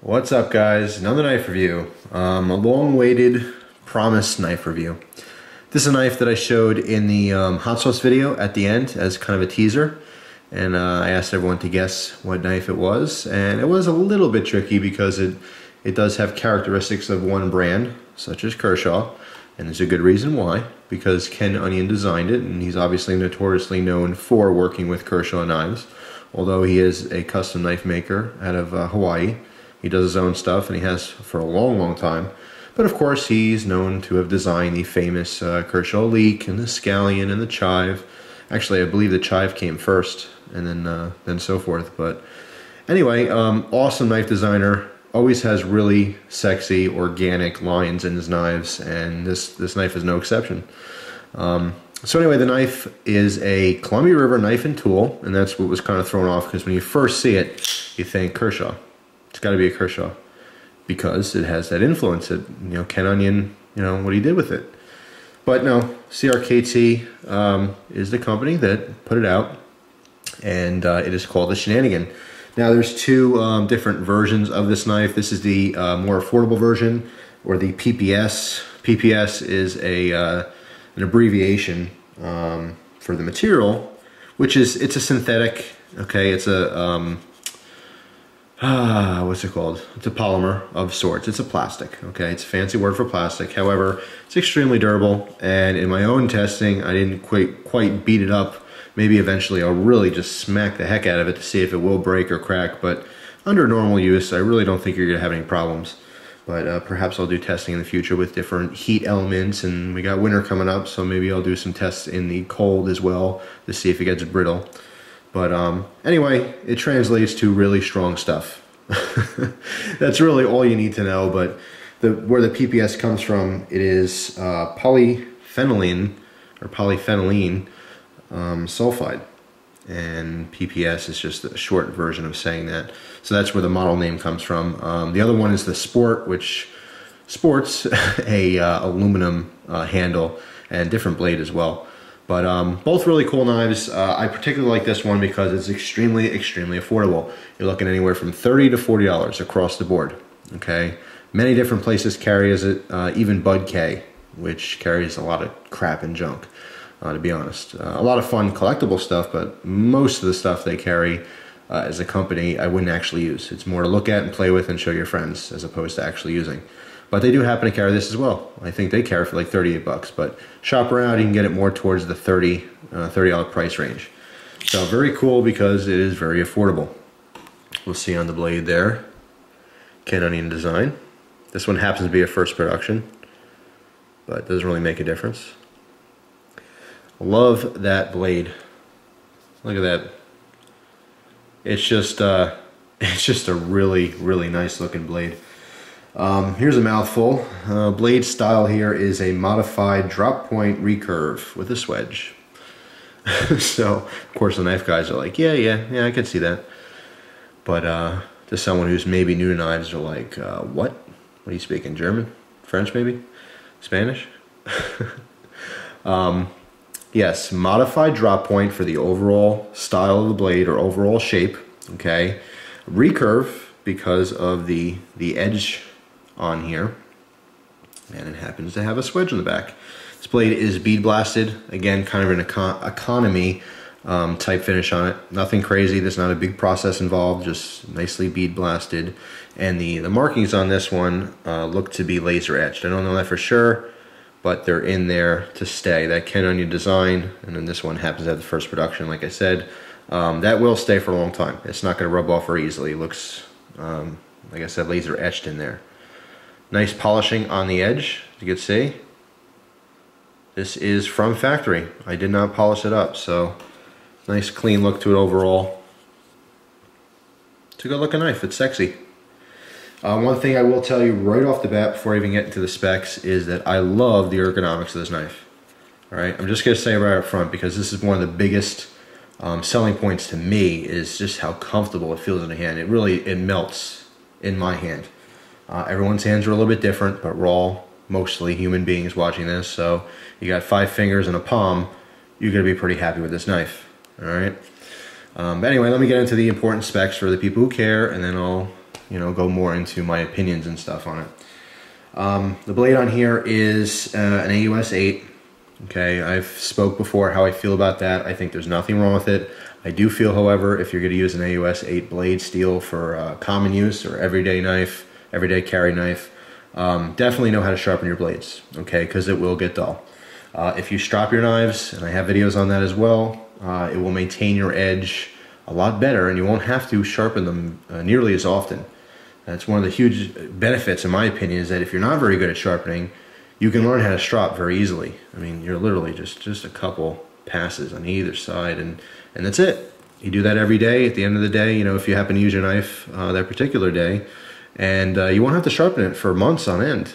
What's up, guys? Another knife review. A long-awaited, promised knife review. This is a knife that I showed in the hot sauce video at the end as kind of a teaser, and I asked everyone to guess what knife it was, and it was a little bit tricky because it does have characteristics of one brand, such as Kershaw, and there's a good reason why, because Ken Onion designed it, and he's obviously notoriously known for working with Kershaw knives, although he is a custom knife maker out of Hawaii. He does his own stuff, and he has for a long time. But of course, he's known to have designed the famous Kershaw Leek and the Scallion and the Chive. Actually, I believe the Chive came first, and then so forth. But anyway, awesome knife designer. Always has really sexy, organic lines in his knives, and this knife is no exception. So anyway, the knife is a Columbia River knife and tool, and that's what was kind of thrown off, because when you first see it, you think Kershaw. It's got to be a Kershaw because it has that influence that, Ken Onion, what he did with it. But no, CRKT is the company that put it out, and it is called the Shenanigan. Now there's two different versions of this knife. This is the more affordable version, or the PPS. PPS is an abbreviation for the material, which is, it's a synthetic. Okay, it's a what's it called? It's a polymer of sorts. It's a plastic, okay? It's a fancy word for plastic. However, it's extremely durable, and in my own testing, I didn't quite beat it up. Maybe eventually I'll really just smack the heck out of it to see if it will break or crack, but under normal use, I really don't think you're gonna have any problems. But perhaps I'll do testing in the future with different heat elements, and we got winter coming up, so maybe I'll do some tests in the cold as well to see if it gets brittle. But anyway, it translates to really strong stuff. That's really all you need to know. But where the PPS comes from, it is polyphenylene or polyphenylene sulfide, and PPS is just a short version of saying that. So that's where the model name comes from. The other one is the Sport, which sports a aluminum handle and different blade as well. But both really cool knives. I particularly like this one because it's extremely affordable. You're looking anywhere from $30 to $40 across the board. Okay, many different places carries it. Even Bud K, which carries a lot of crap and junk, to be honest. A lot of fun collectible stuff, but most of the stuff they carry as a company, I wouldn't actually use. It's more to look at and play with and show your friends, as opposed to actually using. But they do happen to carry this as well. I think they carry for like 38 bucks, but shop around, you can get it more towards the $30 price range. So very cool because it is very affordable. We'll see on the blade there, Ken Onion design. This one happens to be a first production, but it doesn't really make a difference. Love that blade. Look at that. It's just a really nice looking blade. Here's a mouthful. Blade style here is a modified drop point recurve with a swedge. So, of course, the knife guys are like, yeah, I can see that. But to someone who's maybe new to knives, they're like, what? What are you speaking? German? French, maybe? Spanish? Yes, modified drop point for the overall style of the blade or overall shape. Okay, recurve because of the edge on here, and it happens to have a swedge in the back. This blade is bead blasted, again, kind of an economy type finish on it. Nothing crazy. There's not a big process involved, just nicely bead blasted. And the markings on this one look to be laser etched. I don't know that for sure, but they're in there to stay. That Ken Onion design, and then this one happens to have the first production, like I said. That will stay for a long time. It's not going to rub off very easily. It looks, like I said, laser etched in there. Nice polishing on the edge, as you can see. This is from factory. I did not polish it up, so nice clean look to it overall. It's a good looking knife. It's sexy. One thing I will tell you right off the bat before I even get into the specs is that I love the ergonomics of this knife. Alright, I'm just going to say right up front, because this is one of the biggest selling points to me, is just how comfortable it feels in the hand. It melts in my hand. Everyone's hands are a little bit different, but we're all mostly human beings watching this, so you got 5 fingers and a palm, you're going to be pretty happy with this knife. Alright? But anyway, let me get into the important specs for the people who care, and then I'll you know, go more into my opinions and stuff on it. The blade on here is an AUS 8. Okay, I've spoke before how I feel about that. I think there's nothing wrong with it. I do feel, however, if you're going to use an AUS 8 blade steel for common use or everyday knife, everyday carry knife, definitely know how to sharpen your blades, okay, because it will get dull. If you strop your knives, and I have videos on that as well, it will maintain your edge a lot better, and you won't have to sharpen them nearly as often. That's one of the huge benefits, in my opinion, is that if you're not very good at sharpening, you can learn how to strop very easily. I mean, you're literally just a couple passes on either side, and that's it. You do that every day. At the end of the day, you know, if you happen to use your knife that particular day, and you won't have to sharpen it for months on end.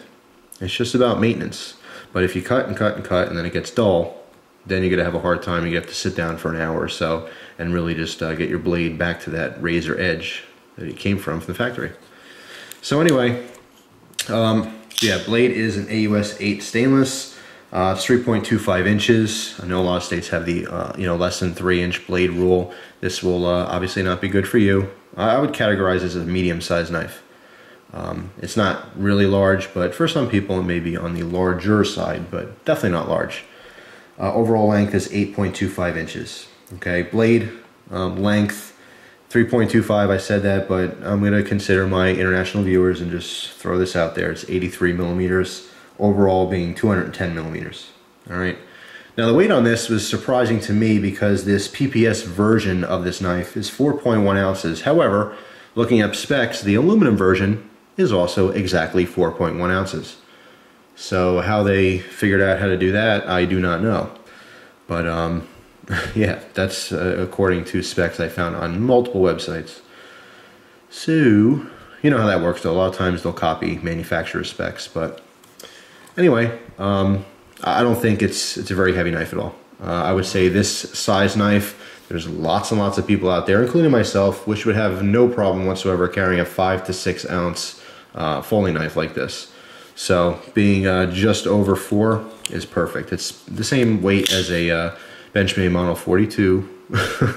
It's just about maintenance. But if you cut and cut and cut, and then it gets dull, then you're gonna have a hard time. You have to sit down for an hour or so and really just get your blade back to that razor edge that it came from the factory. So anyway, yeah, blade is an AUS 8 stainless. It's 3.25 inches. I know a lot of states have the you know, less than 3-inch blade rule. This will obviously not be good for you. I would categorize this as a medium-sized knife. It's not really large, but for some people it may be on the larger side, but definitely not large. Overall length is 8.25 inches. Okay, blade length 3.25, I said that, but I'm going to consider my international viewers and just throw this out there. It's 83 millimeters, overall being 210 millimeters. All right. Now the weight on this was surprising to me because this PPS version of this knife is 4.1 ounces. However, looking up specs, the aluminum version is also exactly 4.1 ounces. So how they figured out how to do that, I do not know. But yeah, that's according to specs I found on multiple websites. So, you know how that works though. A lot of times they'll copy manufacturer specs. But anyway, I don't think it's a very heavy knife at all. I would say this size knife, there's lots and lots of people out there, including myself, which would have no problem whatsoever carrying a 5 to 6 ounce folding knife like this. So being just over 4 is perfect. It's the same weight as a Benchmade Model 42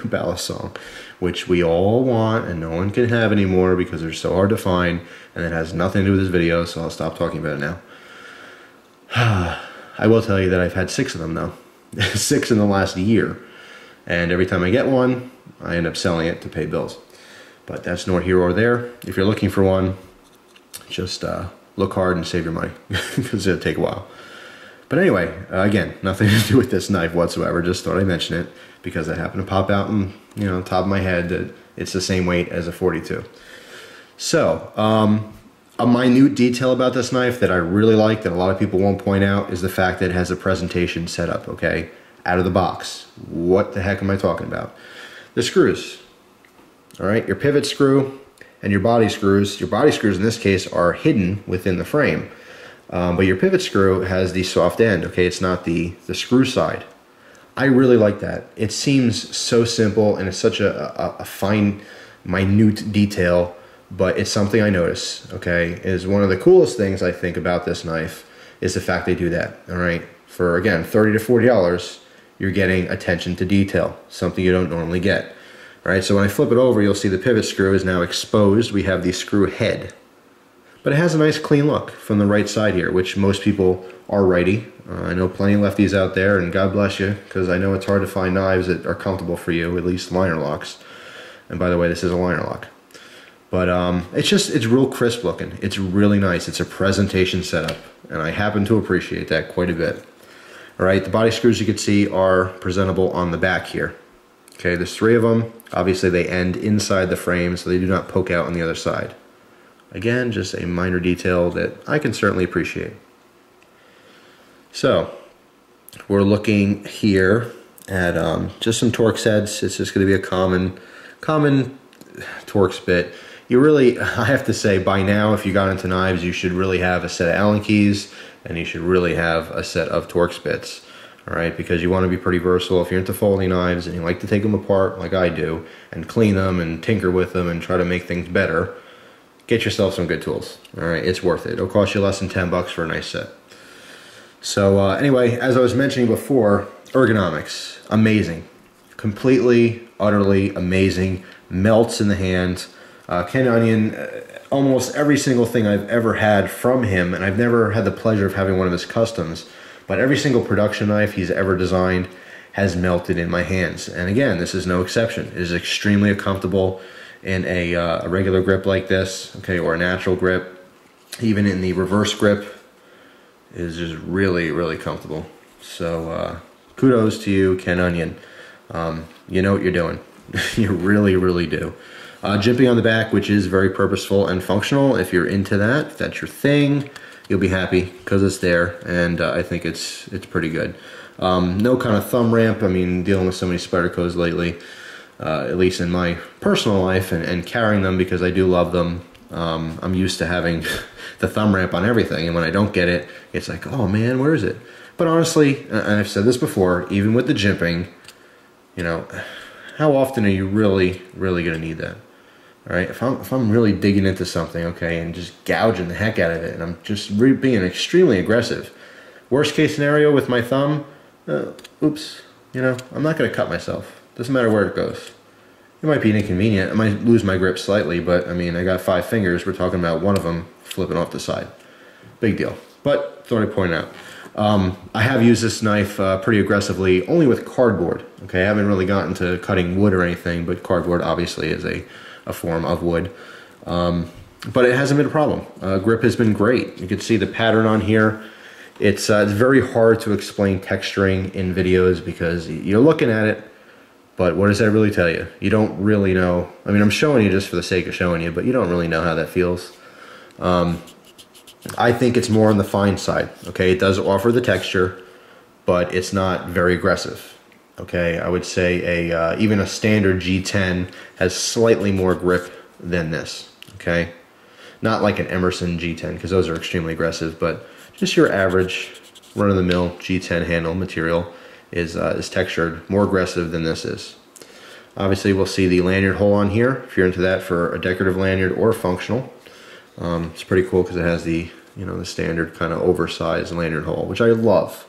ballast saw, which we all want and no one can have anymore because they're so hard to find, and it has nothing to do with this video, so I'll stop talking about it now. I will tell you that I've had 6 of them though. 6 in the last year, and every time I get one I end up selling it to pay bills. But that's nor here or there. If you're looking for one, just look hard and save your money because it'll take a while. But anyway, again, nothing to do with this knife whatsoever. Just thought I'd mention it because it happened to pop out and, you know, top of my head that it's the same weight as a 42. So, a minute detail about this knife that I really like that a lot of people won't point out is the fact that it has a presentation set up, okay? Out of the box. What the heck am I talking about? The screws. All right, your pivot screw and your body screws. Your body screws in this case are hidden within the frame. But your pivot screw has the soft end, okay? It's not the screw side. I really like that. It seems so simple and it's such a fine, minute detail, but it's something I notice, okay? Is one of the coolest things I think about this knife is the fact they do that, all right? For, again, $30 to $40, you're getting attention to detail, something you don't normally get, all right? So when I flip it over, you'll see the pivot screw is now exposed. We have the screw head. But it has a nice clean look from the right side here, which most people are righty. I know plenty of lefties out there, and God bless you, because I know it's hard to find knives that are comfortable for you, at least liner locks. And by the way, this is a liner lock. But it's real crisp looking. It's really nice. It's a presentation setup, and I happen to appreciate that quite a bit. All right, the body screws you can see are presentable on the back here. Okay, there's 3 of them. Obviously, they end inside the frame, so they do not poke out on the other side. Again, just a minor detail that I can certainly appreciate. So, we're looking here at just some Torx heads. It's just going to be a common Torx bit. You really, I have to say, by now, if you got into knives, you should really have a set of Allen keys, and you should really have a set of Torx bits. All right, because you want to be pretty versatile. If you're into folding knives and you like to take them apart like I do, and clean them and tinker with them and try to make things better, get yourself some good tools. All right, it's worth it. It'll cost you less than 10 bucks for a nice set. So anyway, as I was mentioning before, ergonomics, amazing. Completely, utterly amazing. Melts in the hand. Ken Onion almost every single thing I've ever had from him, and I've never had the pleasure of having one of his customs, but every single production knife he's ever designed has melted in my hands. And again, this is no exception. It is extremely comfortable in a regular grip like this, okay, or a natural grip. Even in the reverse grip, it is just really, really comfortable. So kudos to you, Ken Onion. You know what you're doing. You really, really do. Jimping on the back, which is very purposeful and functional. If you're into that, if that's your thing, you'll be happy because it's there, and I think it's pretty good. No kind of thumb ramp. I mean, dealing with so many Spydercos lately, at least in my personal life, and carrying them because I do love them. I'm used to having the thumb ramp on everything, and when I don't get it, it's like, oh man, where is it? But honestly, and I've said this before, even with the jimping, you know, how often are you really, really going to need that? All right, if I'm really digging into something, okay, and just gouging the heck out of it, and I'm just being extremely aggressive. Worst case scenario with my thumb, oops, you know, I'm not going to cut myself. Doesn't matter where it goes. It might be inconvenient. I might lose my grip slightly, but I mean, I got 5 fingers. We're talking about one of them flipping off the side. Big deal. But thought I'd point out. I have used this knife pretty aggressively, only with cardboard. Okay, I haven't really gotten to cutting wood or anything, but cardboard obviously is a form of wood. But it hasn't been a problem. Grip has been great. You can see the pattern on here. It's very hard to explain texturing in videos because you're looking at it, but what does that really tell you? You don't really know. I mean, I'm showing you just for the sake of showing you, but you don't really know how that feels. I think it's more on the fine side. Okay, it does offer the texture, but it's not very aggressive. Okay, I would say even a standard G10 has slightly more grip than this. Okay, not like an Emerson G10 because those are extremely aggressive, but just your average run-of-the-mill G10 handle material is textured more aggressive than this is. Obviously, we'll see the lanyard hole on here if you're into that for a decorative lanyard or functional. It's pretty cool because it has the the standard kind of oversized lanyard hole, which I love.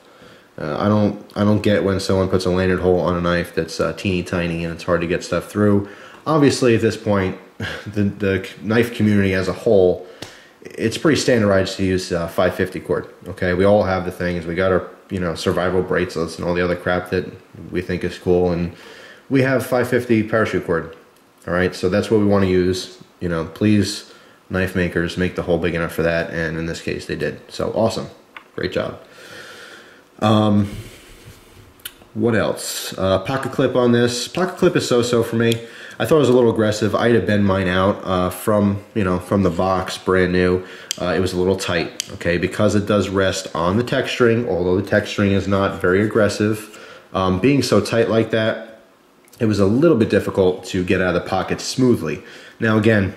I don't get when someone puts a lanyard hole on a knife that's teeny tiny and it's hard to get stuff through. Obviously, at this point, the knife community as a whole, it's pretty standardized to use 550 cord. Okay, we all have the things. We got our survival bracelets and all the other crap that we think is cool, and we have 550 parachute cord. All right, so that's what we want to use. Please, knife makers, make the hole big enough for that, and in this case, they did. So awesome, great job. What else? Pocket clip on this. Pocket clip is so-so for me. I thought it was a little aggressive. I had to bend mine out from the box, brand new. It was a little tight, okay, because it does rest on the texturing, although the texturing is not very aggressive. Being so tight like that, it was a little bit difficult to get out of the pocket smoothly. Now again,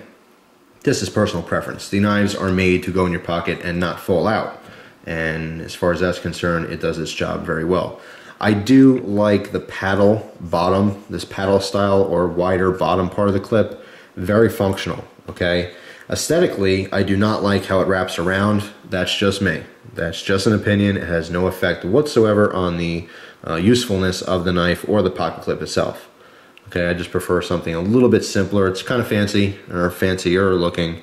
this is personal preference. The knives are made to go in your pocket and not fall out. And as far as that's concerned, it does its job very well. I do like the paddle bottom, this paddle style or wider bottom part of the clip. Very functional, okay? Aesthetically, I do not like how it wraps around. That's just me. That's just an opinion. It has no effect whatsoever on the usefulness of the knife or the pocket clip itself. Okay, I just prefer something a little bit simpler. It's kind of fancy or fancier looking.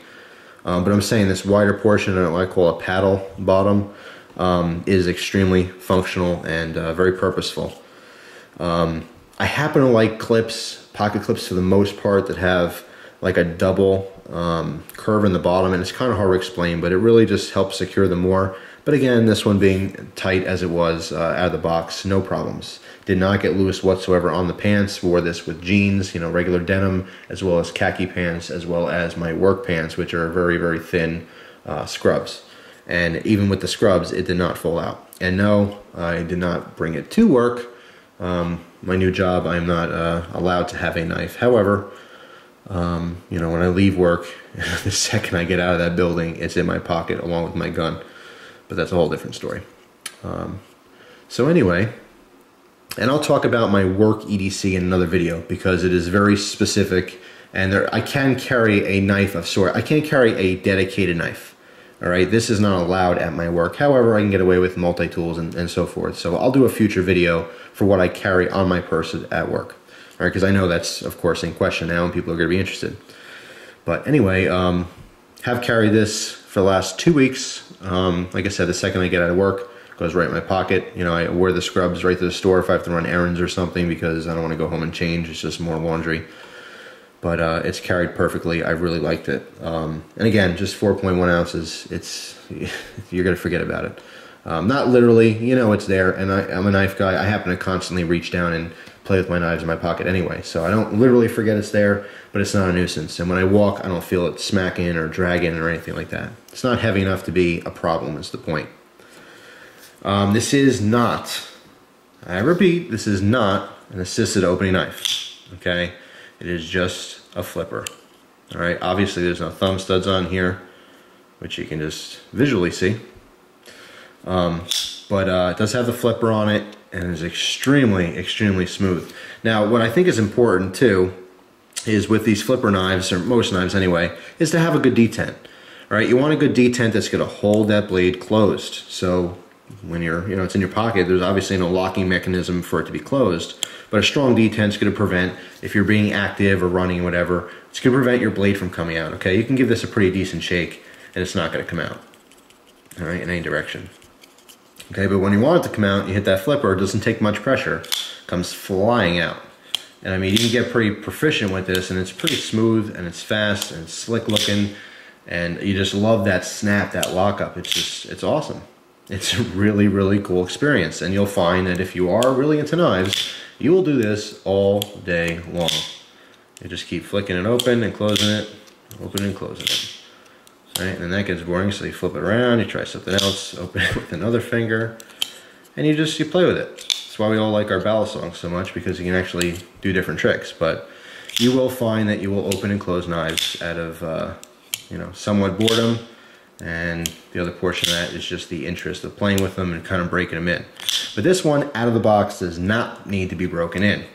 But I'm saying this wider portion, what I call a paddle bottom, is extremely functional and very purposeful. I happen to like clips, pocket clips for the most part, that have like a double curve in the bottom, and it's kind of hard to explain, but it really just helps secure them more. But again, this one being tight as it was out of the box, no problems. Did not get loose whatsoever on the pants. Wore this with jeans, regular denim, as well as khaki pants, as well as my work pants, which are very, very thin scrubs. And even with the scrubs, it did not fall out. And no, I did not bring it to work. My new job, I'm not allowed to have a knife. However, when I leave work, the second I get out of that building, it's in my pocket along with my gun. But that's a whole different story. So anyway, and I'll talk about my work EDC in another video because it is very specific, and I can carry a knife of sort. I can't carry a dedicated knife. All right, this is not allowed at my work. However, I can get away with multi-tools and so forth. So I'll do a future video for what I carry on my person at work. All right, because I know that's, of course, in question now and people are going to be interested. But anyway, how Have carried this for the last 2 weeks. Like I said, the second I get out of work, it goes right in my pocket. You know, I wear the scrubs right to the store if I have to run errands or something because I don't want to go home and change. It's just more laundry. But it's carried perfectly. I really liked it. And again, just 4.1 ounces. You're gonna forget about it. Not literally, you know, it's there. And I'm a knife guy. I happen to constantly reach down and play with my knives in my pocket anyway, so I don't literally forget it's there, but it's not a nuisance. And when I walk, I don't feel it smacking or dragging or anything like that. It's not heavy enough to be a problem, is the point. This is not, I repeat, this is not an assisted opening knife, okay? It is just a flipper, all right? Obviously, there's no thumb studs on here, which you can just visually see. But it does have the flipper on it, and is extremely smooth. Now, what I think is important too is with these flipper knives, or most knives anyway, is to have a good detent. All right, you want a good detent that's going to hold that blade closed. So when you're, you know, it's in your pocket, there's obviously no locking mechanism for it to be closed. But a strong detent is going to prevent, if you're being active or running, whatever, it's going to prevent your blade from coming out. Okay, you can give this a pretty decent shake, and it's not going to come out. All right, in any direction. Okay, but when you want it to come out, you hit that flipper, it doesn't take much pressure, it comes flying out. And I mean, you can get pretty proficient with this, and it's pretty smooth, and it's fast, and it's slick looking, and you just love that snap, that lockup. It's awesome. It's a really cool experience, and you'll find that if you are really into knives, you will do this all day long. You just keep flicking it open and closing it, open and closing it. Right, and then that gets boring, so you flip it around, you try something else, open it with another finger, and you play with it. That's why we all like our balisongs so much, because you can actually do different tricks. But you will find that you will open and close knives out of, you know, somewhat boredom, and the other portion of that is just the interest of playing with them and kind of breaking them in. But this one, out of the box, does not need to be broken in.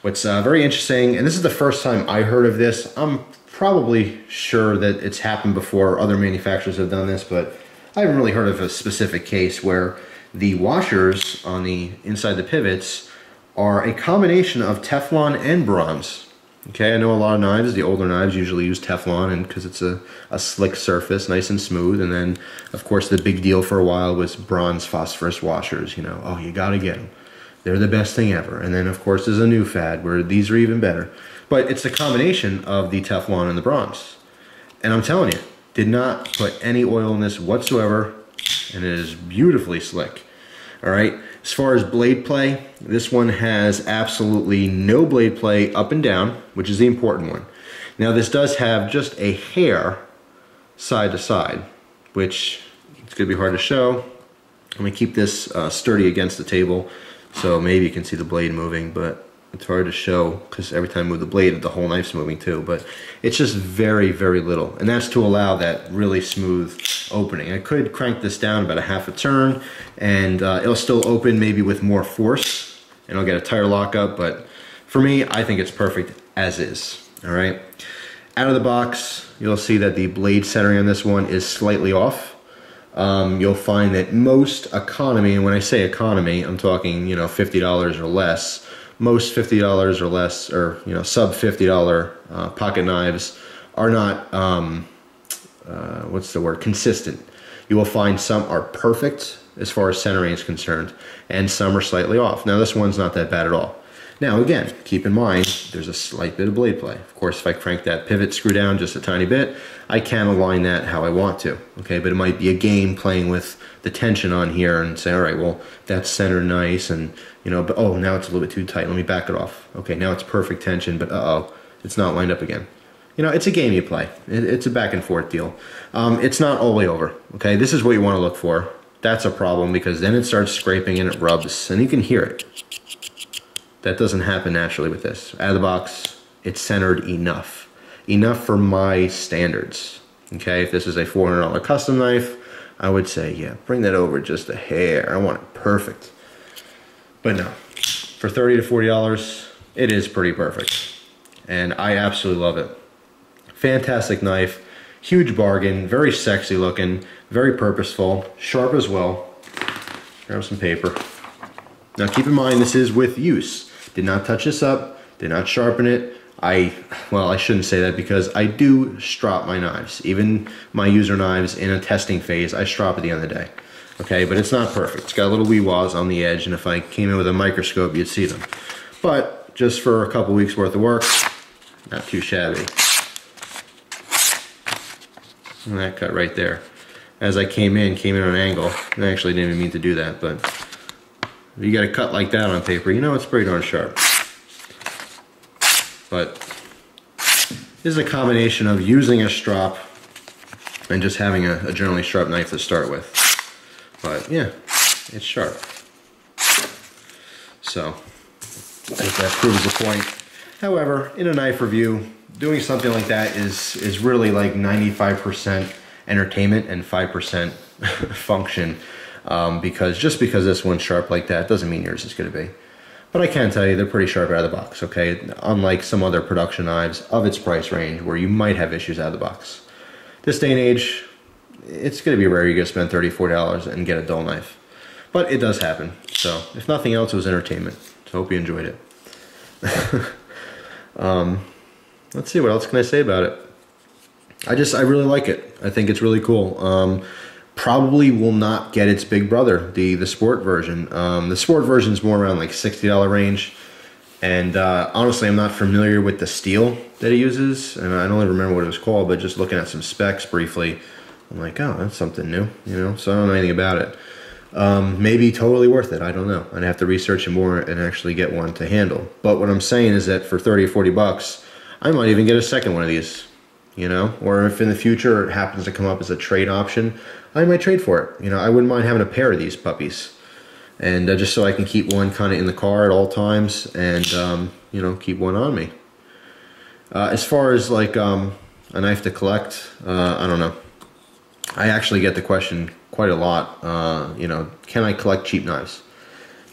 What's very interesting, and this is the first time I heard of this, I'm probably sure that it's happened before, other manufacturers have done this, but I haven't really heard of a specific case where the washers on the inside the pivots are a combination of Teflon and bronze. Okay, I know a lot of knives, the older knives usually use Teflon, and because it's a slick surface, nice and smooth. And then, of course, the big deal for a while was bronze phosphorus washers. You know, oh, you gotta get them. They're the best thing ever. And then, of course, there's a new fad where these are even better. But it's a combination of the Teflon and the bronze. And I'm telling you, did not put any oil in this whatsoever, and it is beautifully slick. All right, as far as blade play, this one has absolutely no blade play up and down, which is the important one. Now this does have just a hair side to side, which it's gonna be hard to show. I'm gonna keep this sturdy against the table, so maybe you can see the blade moving, but it's hard to show because every time I move the blade, the whole knife's moving too. But it's just very little, and that's to allow that really smooth opening. I could crank this down about a half a turn, and it'll still open maybe with more force, and I'll get a tighter lockup. But for me, I think it's perfect as is. All right. Out of the box, you'll see that the blade centering on this one is slightly off. You'll find that most economy, and when I say economy, I'm talking, you know, $50 or less. Most $50 or less, or, you know, sub $50 pocket knives are not, what's the word, consistent. You will find some are perfect as far as centering is concerned, and some are slightly off. Now this one's not that bad at all. Now again, keep in mind, there's a slight bit of blade play. Of course, if I crank that pivot screw down just a tiny bit, I can align that how I want to, okay? But it might be a game playing with the tension on here and say, all right, well, that's centered nice, and, you know, but oh, now it's a little bit too tight, let me back it off. Okay, now it's perfect tension, but uh-oh, it's not lined up again. You know, it's a game you play. It's a back and forth deal. It's not all the way over, okay? This is what you want to look for. That's a problem, because then it starts scraping and it rubs, and you can hear it. That doesn't happen naturally with this. Out of the box, it's centered enough. Enough for my standards. Okay, if this is a $400 custom knife, I would say, yeah, bring that over just a hair. I want it perfect. But no, for $30 to $40, it is pretty perfect. And I absolutely love it. Fantastic knife, huge bargain, very sexy looking, very purposeful, sharp as well. Grab some paper. Now keep in mind, this is with use. Did not touch this up, did not sharpen it. well, I shouldn't say that because I do strop my knives. Even my user knives in a testing phase, I strop at the end of the day. Okay, but it's not perfect. It's got little wee walls on the edge, and if I came in with a microscope, you'd see them. But just for a couple weeks worth of work, not too shabby. And that cut right there. As I came in on an angle. I actually didn't even mean to do that, but if you get a cut like that on paper, you know it's pretty darn sharp. But this is a combination of using a strop and just having a generally sharp knife to start with. But yeah, it's sharp. So I think that proves the point. However, in a knife review, doing something like that is really like 95% entertainment and 5% function. Because just because this one's sharp like that doesn't mean yours is going to be. But I can tell you they're pretty sharp out of the box, okay? Unlike some other production knives of its price range where you might have issues out of the box. This day and age, it's going to be rare you're going to spend $30, $40 and get a dull knife. But it does happen. So if nothing else, it was entertainment. So hope you enjoyed it. Let's see, what else can I say about it? I really like it. I think it's really cool. Probably will not get its big brother, the sport version. The sport version is more around like $60 range. And honestly, I'm not familiar with the steel that it uses. And I don't even remember what it was called, but just looking at some specs briefly, I'm like, oh, that's something new, you know? So I don't know anything about it. Maybe totally worth it, I don't know. I'd have to research it more and actually get one to handle. But what I'm saying is that for 30 or 40 bucks, I might even get a second one of these, you know? Or if in the future it happens to come up as a trade option, I might trade for it. You know, I wouldn't mind having a pair of these puppies. And just so I can keep one kind of in the car at all times and, you know, keep one on me. As far as like a knife to collect, I don't know. I actually get the question quite a lot, you know, can I collect cheap knives?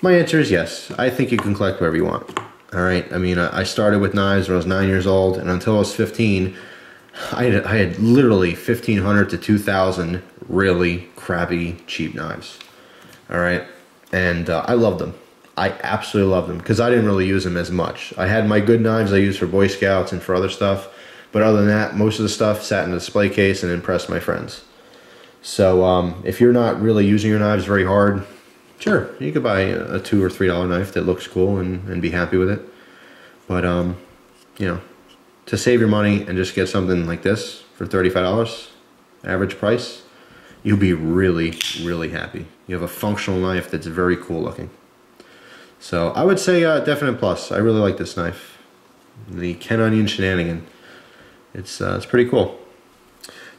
My answer is yes. I think you can collect whatever you want. All right. I mean, I started with knives when I was 9 years old, and until I was 15, I had literally 1,500 to 2,000 really crappy cheap knives. All right. And I loved them. I absolutely loved them because I didn't really use them as much. I had my good knives I used for Boy Scouts and for other stuff. But other than that, most of the stuff sat in a display case and impressed my friends. So if you're not really using your knives very hard, sure, you could buy a $2 or $3 knife that looks cool and be happy with it. But, you know, to save your money and just get something like this for $35, average price, you'll be really, really happy. You have a functional knife that's very cool looking. So I would say definite plus. I really like this knife. The Shenanigan. It's pretty cool.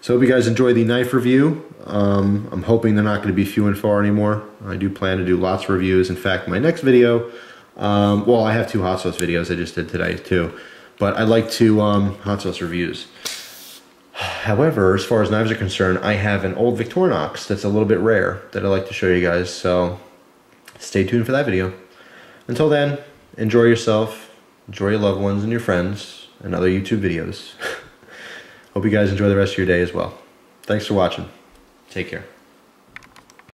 So I hope you guys enjoy the knife review. I'm hoping they're not going to be few and far anymore. I do plan to do lots of reviews. In fact, my next video, well, I have 2 hot sauce videos I just did today too. But I like to hot sauce reviews. However, as far as knives are concerned, I have an old Victorinox that's a little bit rare that I'd like to show you guys. So stay tuned for that video. Until then, enjoy yourself, enjoy your loved ones and your friends, and other YouTube videos. Hope you guys enjoy the rest of your day as well. Thanks for watching. Take care.